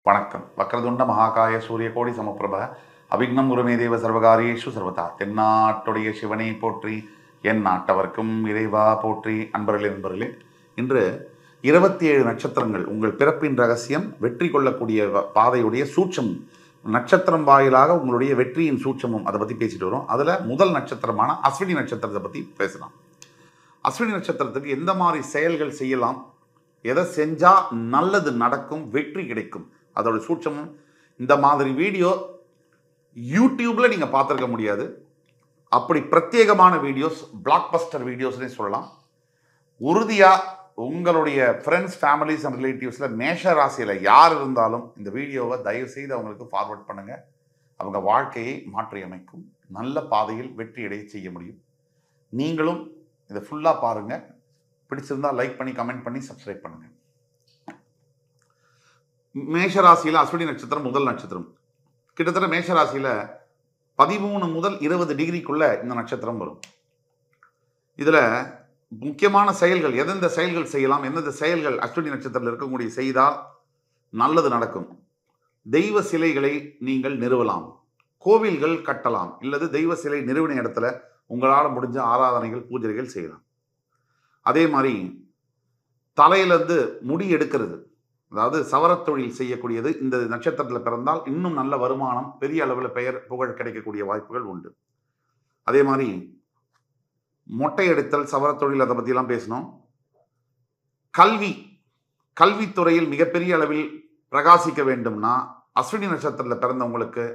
வணக்கம். வக்ரதுண்ட மகாகாய சூரியகோடி சமப்பிரப அவிக்னம் குருமே தேவ சர்வகாரியேஷு சர்வதா. தென்னாட்டுடைய சிவனை போற்றி, என் நாட்டவர்க்கும் இறைவா போற்றி. அன்பர்களே, இன்று 27 நட்சத்திரங்கள் உங்கள் பிறப்பின் ரகசியம், வெற்றி கொள்ளக்கூடிய பாதையுடைய சூட்சம், நட்சத்திரம் வாயிலாக உங்களுடைய வெற்றியின் சூட்சமும், அதை பற்றி பேசிட்டு வரும். அதில் முதல் நட்சத்திரமான அஸ்வினி நட்சத்திரத்தை பற்றி பேசலாம். அஸ்வினி நட்சத்திரத்துக்கு எந்த மாதிரி செயல்கள் செய்யலாம், எதை செஞ்சால் நல்லது நடக்கும், வெற்றி கிடைக்கும், அதோட சூட்சமும். இந்த மாதிரி வீடியோ யூடியூப்பில் நீங்கள் பார்த்துருக்க முடியாது. அப்படி பிரத்யேகமான வீடியோஸ், பிளாக் பஸ்டர் வீடியோஸ்னே சொல்லலாம். உறுதியாக உங்களுடைய ஃப்ரெண்ட்ஸ், ஃபேமிலிஸ் அண்ட் ரிலேட்டிவ்ஸில் மேஷ ராசியில் யார் இருந்தாலும் இந்த வீடியோவை தயவுசெய்து அவங்களுக்கு ஃபார்வர்ட் பண்ணுங்கள். அவங்க வாழ்க்கையை மாற்றி அமைக்கும், நல்ல பாதையில் வெற்றி அடைய செய்ய முடியும். நீங்களும் இதை ஃபுல்லாக பாருங்கள். பிடிச்சிருந்தால் லைக் பண்ணி, கமெண்ட் பண்ணி, சப்ஸ்கிரைப் பண்ணுங்கள். மேஷராசியில் அஸ்வினி நட்சத்திரம் முதல் நட்சத்திரம். கிட்டத்தட்ட மேஷராசியில் 13 முதல் 20 டிகிரிக்குள்ள இந்த நட்சத்திரம் வரும். இதில் முக்கியமான செயல்கள், எந்தெந்த செயல்கள் செய்யலாம், எந்தெந்த செயல்கள் அஸ்வினி நட்சத்திரத்தில் இருக்கக்கூடிய செய்தால் நல்லது நடக்கும். தெய்வ சிலைகளை நீங்கள் நிறுவலாம், கோவில்கள் கட்டலாம், இல்லது தெய்வ சிலை நிறுவன இடத்துல உங்களால் முடிஞ்ச ஆராதனைகள், பூஜைகள் செய்யலாம். அதே மாதிரி தலையிலிருந்து முடி எடுக்கிறது, அதாவது சவரத் தொழில் செய்யக்கூடியது இந்த நட்சத்திரத்தில் பிறந்தால் இன்னும் நல்ல வருமானம், பெரிய அளவில் பெயர் புகழ் கிடைக்கக்கூடிய வாய்ப்புகள் உண்டு. அதே மாதிரி மொட்டை எடுத்தல், சவரத் தொழில், அதை பற்றிலாம் பேசணும். கல்வித்துறையில் மிகப்பெரிய அளவில் பிரகாசிக்க வேண்டும்னா அஸ்வினி நட்சத்திரத்தில் பிறந்தவங்களுக்கு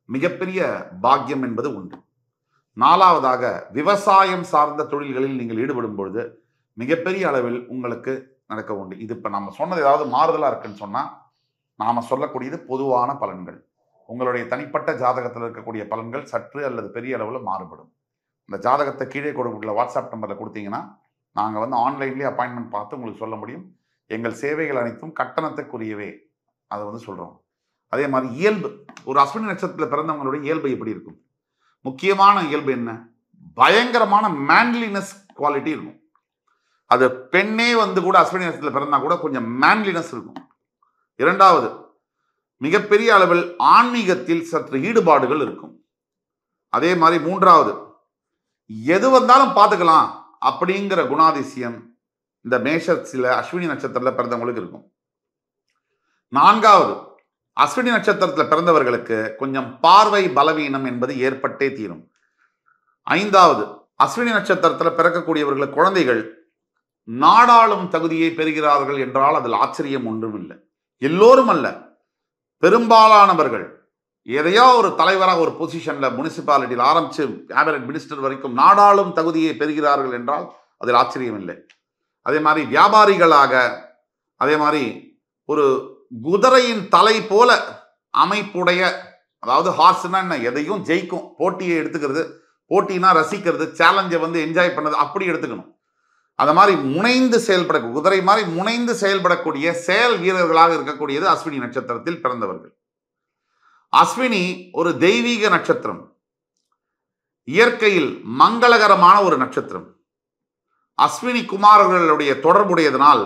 மிகப்பெரிய பாக்கியம் என்பது உண்டு. 4வதாக விவசாயம் சார்ந்த தொழில்களில் நீங்கள் ஈடுபடும் பொழுது மிகப்பெரிய அளவில் உங்களுக்கு நடக்க உண்டு. இது இப்போ நம்ம சொன்னது ஏதாவது மாறுதலாக இருக்குன்னு சொன்னால் நாம் சொல்லக்கூடியது பொதுவான பலன்கள். உங்களுடைய தனிப்பட்ட ஜாதகத்தில் இருக்கக்கூடிய பலன்கள் சற்று அல்லது பெரிய அளவில் மாறுபடும். இந்த ஜாதகத்தை கீழே கொடுக்கக்கூடிய வாட்ஸ்அப் நம்பரில் கொடுத்தீங்கன்னா நாங்கள் ஆன்லைன்லேயே அப்பாயின்மெண்ட் பார்த்து உங்களுக்கு சொல்ல முடியும். எங்கள் சேவைகள் அனைத்தும் கட்டணத்துக்குரியவே, அதை சொல்கிறோம். அதே மாதிரி இயல்பு, ஒரு அஸ்வினி நட்சத்திரத்தில் பிறந்தவங்களுடைய இயல்பு எப்படி இருக்கும்? முக்கியமான இயல்பு என்ன? பயங்கரமான மேன்லினஸ் குவாலிட்டி இருக்கும். அது பெண்ணே கூட அஸ்வினி நட்சத்திரத்தில் பிறந்தா கூட கொஞ்சம் மேன்லினஸ் இருக்கும். 2வது, மிகப்பெரிய அளவில் ஆன்மீகத்தில் சற்று ஈடுபாடுகள் இருக்கும். அதே மாதிரி 3வது, எது வந்தாலும் பார்த்துக்கலாம் அப்படிங்கிற குணாதிசயம் இந்த மேஷத்தில் அஸ்வினி நட்சத்திரத்தில் பிறந்தவங்களுக்கு இருக்கும். 4வது, அஸ்வினி நட்சத்திரத்தில் பிறந்தவர்களுக்கு கொஞ்சம் பார்வை பலவீனம் என்பது ஏற்பட்டே தீரும். 5வது, அஸ்வினி நட்சத்திரத்தில் பிறக்கக்கூடியவர்களுக்கு குழந்தைகள் நாடாளும் தகுதியை பெறுகிறார்கள் என்றால் அதில் ஆச்சரியம் ஒன்றும் இல்லை. எல்லோரும் அல்ல, பெரும்பாலானவர்கள் எதையோ ஒரு தலைவராக ஒரு பொசிஷன்ல, முனிசிபாலிட்டியில் ஆரம்பிச்சு கேபினட் மினிஸ்டர் வரைக்கும் நாடாளும் தகுதியை பெறுகிறார்கள் என்றால் அதில் ஆச்சரியம் இல்லை. அதே மாதிரி வியாபாரிகளாக, அதே மாதிரி ஒரு குதிரையின் தலை போல அமைப்புடைய, அதாவது ஹார்ஸ்னா என்ன, எதையும் ஜெயிக்கும், போட்டியை எடுத்துக்கிறது, போட்டினா ரசிக்கிறது, சேலஞ்சை என்ஜாய் பண்ணது, அப்படி எடுத்துக்கணும். அந்த மாதிரி முனைந்து செயல்பட, குதிரை மாதிரி முனைந்து செயல்படக்கூடிய செயல் வீரர்களாக இருக்கக்கூடியது அஸ்வினி நட்சத்திரத்தில் பிறந்தவர்கள். அஸ்வினி ஒரு தெய்வீக நட்சத்திரம், இயற்கையில் மங்களகரமான ஒரு நட்சத்திரம். அஸ்வினி குமாரர்களுடைய தொடர்புடையதனால்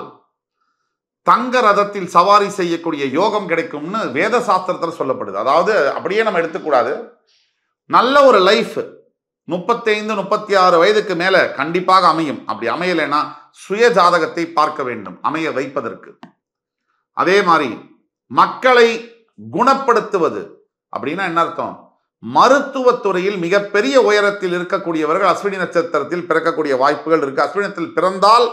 தங்க ரதத்தில் சவாரி செய்யக்கூடிய யோகம் கிடைக்கும்னு வேத சாஸ்திரத்தில் சொல்லப்படுது. அதாவது அப்படியே நம்ம எடுத்துக்கூடாது. நல்ல ஒரு லைஃப் 35-36 வயதுக்கு மேல கண்டிப்பாக அமையும். அப்படி அமையலைன்னா சுய ஜாதகத்தை பார்க்க வேண்டும் அமைய வைப்பதற்கு. அதே மாதிரி மக்களை குணப்படுத்துவது அப்படின்னா என்ன அர்த்தம்? மருத்துவத்துறையில் மிகப்பெரிய உயரத்தில் இருக்கக்கூடியவர்கள் அஸ்வினி நட்சத்திரத்தில் பிறக்கக்கூடிய வாய்ப்புகள் இருக்கு. அஸ்வினத்தில் பிறந்தால்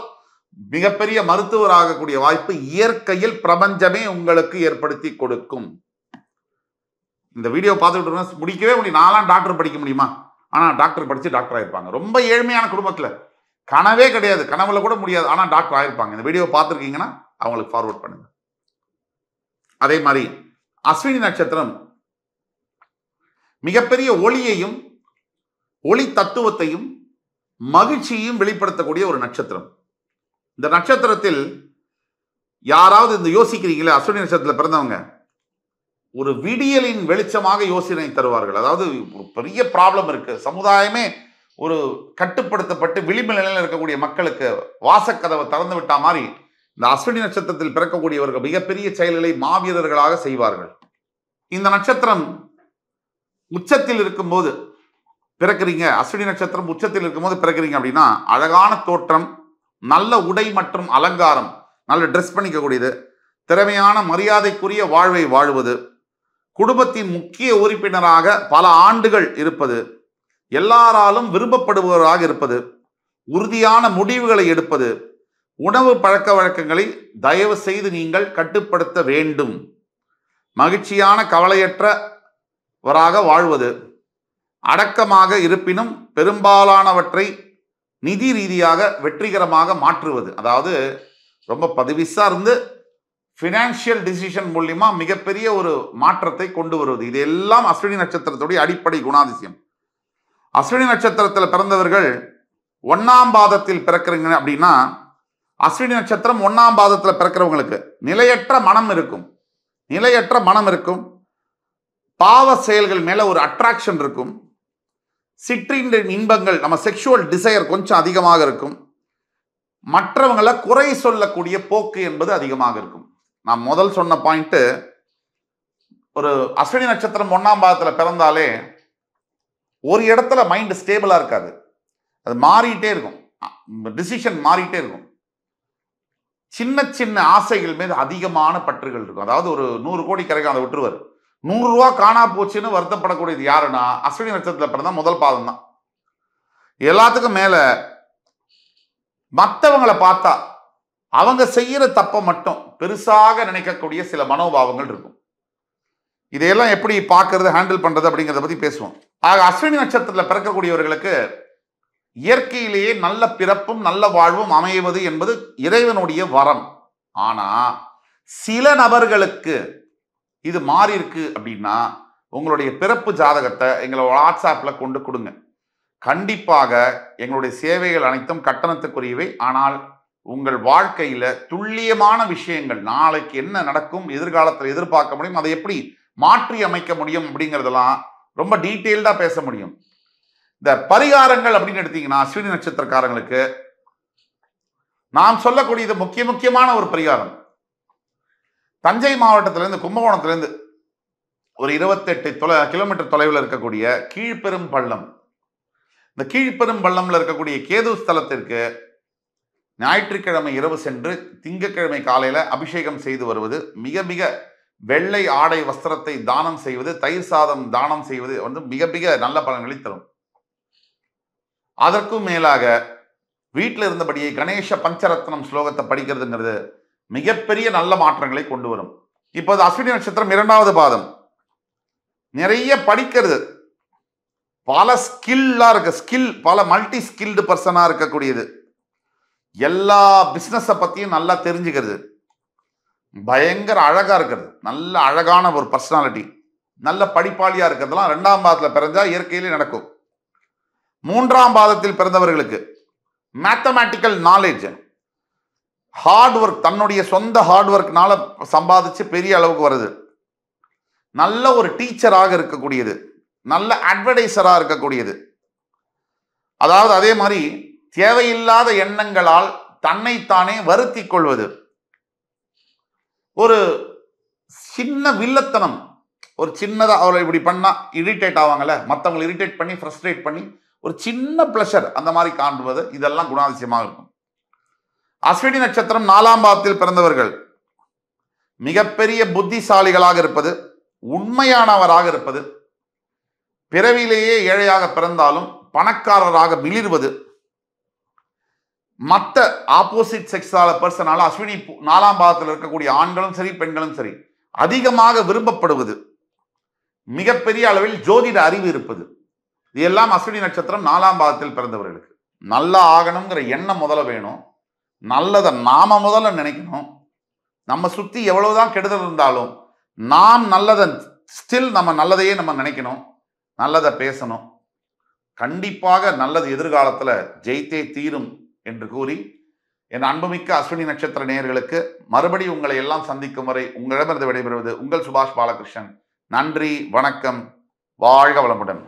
மிகப்பெரிய மருத்துவர் ஆகக்கூடிய வாய்ப்பு இயற்கையில் பிரபஞ்சமே உங்களுக்கு ஏற்படுத்தி கொடுக்கும். இந்த வீடியோ பார்த்துக்கிட்டு முடிக்கவே முடியும். நான்லாம் டாக்டர் படிக்க முடியுமா? ஆனால் டாக்டர் படித்து டாக்டர் ஆயிருப்பாங்க. ரொம்ப ஏழ்மையான குடும்பத்தில், கனவே கிடையாது, கனவுல கூட முடியாது, ஆனால் டாக்டர் ஆயிருப்பாங்க. இந்த வீடியோ பார்த்துருக்கீங்கன்னா அவங்களுக்கு ஃபார்வர்ட் பண்ணுங்க. அதே மாதிரி அஸ்வினி நட்சத்திரம் மிகப்பெரிய ஒளியையும், ஒளி தத்துவத்தையும், மகிழ்ச்சியையும் வெளிப்படுத்தக்கூடிய ஒரு நட்சத்திரம். இந்த நட்சத்திரத்தில் யாராவது இந்த யோசிக்கிறீங்களே, அஸ்வினி நட்சத்திரத்தில் பிறந்தவங்க ஒரு விடியலின் வெளிச்சமாக யோசனை தருவார்கள். அதாவது ஒரு பெரிய ப்ராப்ளம் இருக்கு, சமுதாயமே ஒரு கட்டுப்படுத்தப்பட்டு விளிம்பு நிலையில் இருக்கக்கூடிய மக்களுக்கு வாசக்கதவை திறந்து விட்டா மாதிரி இந்த அஸ்வினி நட்சத்திரத்தில் பிறக்கக்கூடியவர்கள் மிகப்பெரிய செயல்களை மாவீரர்களாக செய்வார்கள். இந்த நட்சத்திரம் உச்சத்தில் இருக்கும்போது பிறக்கிறீங்க, அஸ்வினி நட்சத்திரம் உச்சத்தில் இருக்கும்போது பிறக்கிறீங்க அப்படின்னா அழகான தோற்றம், நல்ல உடை மற்றும் அலங்காரம், நல்ல ட்ரெஸ் பண்ணிக்கக்கூடியது, திறமையான மரியாதைக்குரிய வாழ்வை வாழ்வது, குடும்பத்தின் முக்கிய உறுப்பினராக பல ஆண்டுகள் இருப்பது, எல்லாராலும் விரும்பப்படுபவராக இருப்பது, உறுதியான முடிவுகளை எடுப்பது, உணவு பழக்க வழக்கங்களை தயவு செய்து நீங்கள் கட்டுப்படுத்த வேண்டும், மகிழ்ச்சியான கவலையற்றவராக வாழ்வது, அடக்கமாக இருப்பினும் பெரும்பாலானவற்றை நிதி ரீதியாக வெற்றிகரமாக மாற்றுவது. அதாவது ரொம்ப பதிவிசா இருந்து ஃபினான்ஷியல் டிசிஷன் மூலியமா மிகப்பெரிய ஒரு மாற்றத்தை கொண்டு வருவது. இது எல்லாம் அஸ்வினி நட்சத்திரத்துடைய அடிப்படை குணாதிசயம். அஸ்வினி நட்சத்திரத்தில் பிறந்தவர்கள் 1ஆம் பாதத்தில் பிறக்கிறீங்க அப்படின்னா, அஸ்வினி நட்சத்திரம் 1ஆம் பாதத்தில் பிறக்கிறவங்களுக்கு நிலையற்ற மனம் இருக்கும். நிலையற்ற மனம் இருக்கும். பாவ செயல்கள் மேல ஒரு அட்ராக்ஷன் இருக்கும். சிற்றின் இன்பங்கள், நம்ம செக்ஷுவல் டிசையர் கொஞ்சம் அதிகமாக இருக்கும். மற்றவங்களை குறை சொல்லக்கூடிய போக்கு என்பது அதிகமாக இருக்கும். நான் முதல் சொன்ன பாயிண்ட், ஒரு அஸ்வினி நட்சத்திரம் 1ஆம் பாதத்தில் பிறந்தாலே ஒரு இடத்துல மைண்ட் ஸ்டேபிளா இருக்காது. அது மாறிட்டே இருக்கும். டிசிஷன் மாறிட்டே இருக்கும். சின்ன சின்ன ஆசைகள் மீது அதிகமான பற்றுகள் இருக்கும். அதாவது ஒரு 100 கோடி கிடைக்கும், அதை விட்டுருவார். 100 ரூபா காணா போச்சுன்னு வருத்தப்படக்கூடியது யாருன்னா அஸ்வினி நட்சத்திரத்தில் பிறந்தா முதல் பாதம் தான். எல்லாத்துக்கும் மேல மற்றவங்களை பார்த்தா அவங்க செய்யற தப்பை மட்டும் பெருசாக நினைக்கக்கூடிய சில மனோபாவங்கள் இருக்கும். இதையெல்லாம் எப்படி பார்க்கறது, ஹேண்டில் பண்றது அப்படிங்கிறத பத்தி பேசுவோம். ஆக அஸ்வினி நட்சத்திரத்தில் பிறக்கக்கூடியவர்களுக்கு இயற்கையிலேயே நல்ல பிறப்பும் நல்ல வாழ்வும் அமைவது என்பது இறைவனுடைய வரம். ஆனா சில நபர்களுக்கு இது மாறி இருக்கு அப்படின்னா உங்களுடைய பிறப்பு ஜாதகத்தை எங்களோட வாட்ஸ்அப்ல கொண்டு கொடுங்க. கண்டிப்பாக எங்களுடைய சேவைகள் அனைத்தும் கட்டணத்துக்குரியவை. ஆனால் உங்கள் வாழ்க்கையில துல்லியமான விஷயங்கள், நாளைக்கு என்ன நடக்கும், எதிர்காலத்தில் எதிர்பார்க்க முடியும், அதை எப்படி மாற்றி அமைக்க முடியும் அப்படிங்கிறதெல்லாம் ரொம்ப டீட்டெயில்டா பேச முடியும். இந்த பரிகாரங்கள் அப்படின்னு எடுத்தீங்கன்னா அஸ்வினி நட்சத்திரக்காரங்களுக்கு நாம் சொல்லக்கூடியது முக்கியமான ஒரு பரிகாரம். தஞ்சை மாவட்டத்திலிருந்து கும்பகோணத்திலிருந்து ஒரு 28 கிலோமீட்டர் தொலைவில் இருக்கக்கூடிய கீழ்பெரும் பள்ளம், இந்த கீழ்பெரும் பள்ளம்ல இருக்கக்கூடிய கேது ஸ்தலத்திற்கு ஞாயிற்றுக்கிழமை இரவு சென்று திங்கட்கிழமை காலையில அபிஷேகம் செய்து வருவது, மிக மிக வெள்ளை ஆடை வஸ்திரத்தை தானம் செய்வது, தயிர் சாதம் தானம் செய்வது மிக மிக நல்ல பலன்களை தரும். அதற்கும் மேலாக வீட்டில் இருந்தபடியே கணேச பஞ்சரத்னம் ஸ்லோகத்தை படிக்கிறதுங்கிறது மிகப்பெரிய நல்ல மாற்றங்களை கொண்டு வரும். இப்போது அஸ்வினி நட்சத்திரம் 2வது பாதம், நிறைய படிக்கிறது, பல ஸ்கில்லா இருக்கு, பல மல்டி ஸ்கில்டு பர்சனா இருக்கக்கூடியது, எல்லா பிசினஸை பத்தியும் நல்லா தெரிஞ்சுக்கிறது, பயங்கர அழகா இருக்கிறது, நல்ல அழகான ஒரு பர்சனாலிட்டி, நல்ல படிப்பாளியா இருக்கிறதுலாம் 2ஆம் பாதத்தில் பிறந்தா இயற்கையிலே நடக்கும். 3ஆம் பாதத்தில் பிறந்தவர்களுக்கு மேத்தமேட்டிக்கல் நாலேஜ், ஹார்ட் ஒர்க், தன்னுடைய சொந்த ஹார்ட் ஒர்க்னால சம்பாதிச்சு பெரிய அளவுக்கு வருது, நல்ல ஒரு டீச்சராக இருக்கக்கூடியது, நல்ல அட்வர்டைசரா இருக்கக்கூடியது. அதாவது அதே மாதிரி தேவையில்லாத எண்ணங்களால் தன்னைத்தானே வருத்தி கொள்வது, ஒரு சின்ன வில்லத்தனம், ஒரு சின்னதா அவளை இப்படி பண்ணா இரிட்டேட் ஆவாங்கல்ல, மற்றவங்களை இரிட்டேட் பண்ணி ஃப்ரஸ்ட்ரேட் பண்ணி ஒரு சின்ன பிளஷர் அந்த மாதிரி காண்பது, இதெல்லாம் குணாதிசயமாக இருக்கும். அஸ்வினி நட்சத்திரம் 4ஆம் பாதத்தில் பிறந்தவர்கள் மிகப்பெரிய புத்திசாலிகளாக இருப்பது, உண்மையானவராக இருப்பது, பிறவிலேயே ஏழையாக பிறந்தாலும் பணக்காரராக மிளிர்வது, மற்ற ஆப்போசிட் செக்ஸால பர்சனால அஸ்வினி 4ஆம் பாதத்தில் இருக்கக்கூடிய ஆண்களும் சரி பெண்களும் சரி அதிகமாக விரும்பப்படுவது, மிகப்பெரிய அளவில் ஜோதிட அறிவு இருப்பது, இது எல்லாம் அஸ்வினி நட்சத்திரம் 4ஆம் பாதத்தில் பிறந்தவர்களுக்கு. நல்லா ஆகணுங்கிற எண்ணம் முதல்ல வேணும், நல்லதை நாம முதல்ல நினைக்கணும். நம்ம சுத்தி எவ்வளவுதான் கெடுதல் இருந்தாலும் நாம் நல்லதை ஸ்டில் நம்ம நல்லதையே நம்ம நினைக்கணும், நல்லதை பேசணும். கண்டிப்பாக நல்லது எதிர்காலத்தில் ஜெயித்தே தீரும் என்று கூறி என் அன்புமிக்க அஸ்வினி நட்சத்திர நேயர்களுக்கு மறுபடியும் உங்களை எல்லாம் சந்திக்கும் வரை உங்களிடமிருந்து விடைபெறுவது உங்கள் சுபாஷ் பாலகிருஷ்ணன். நன்றி, வணக்கம், வாழ்க வளமுடன்.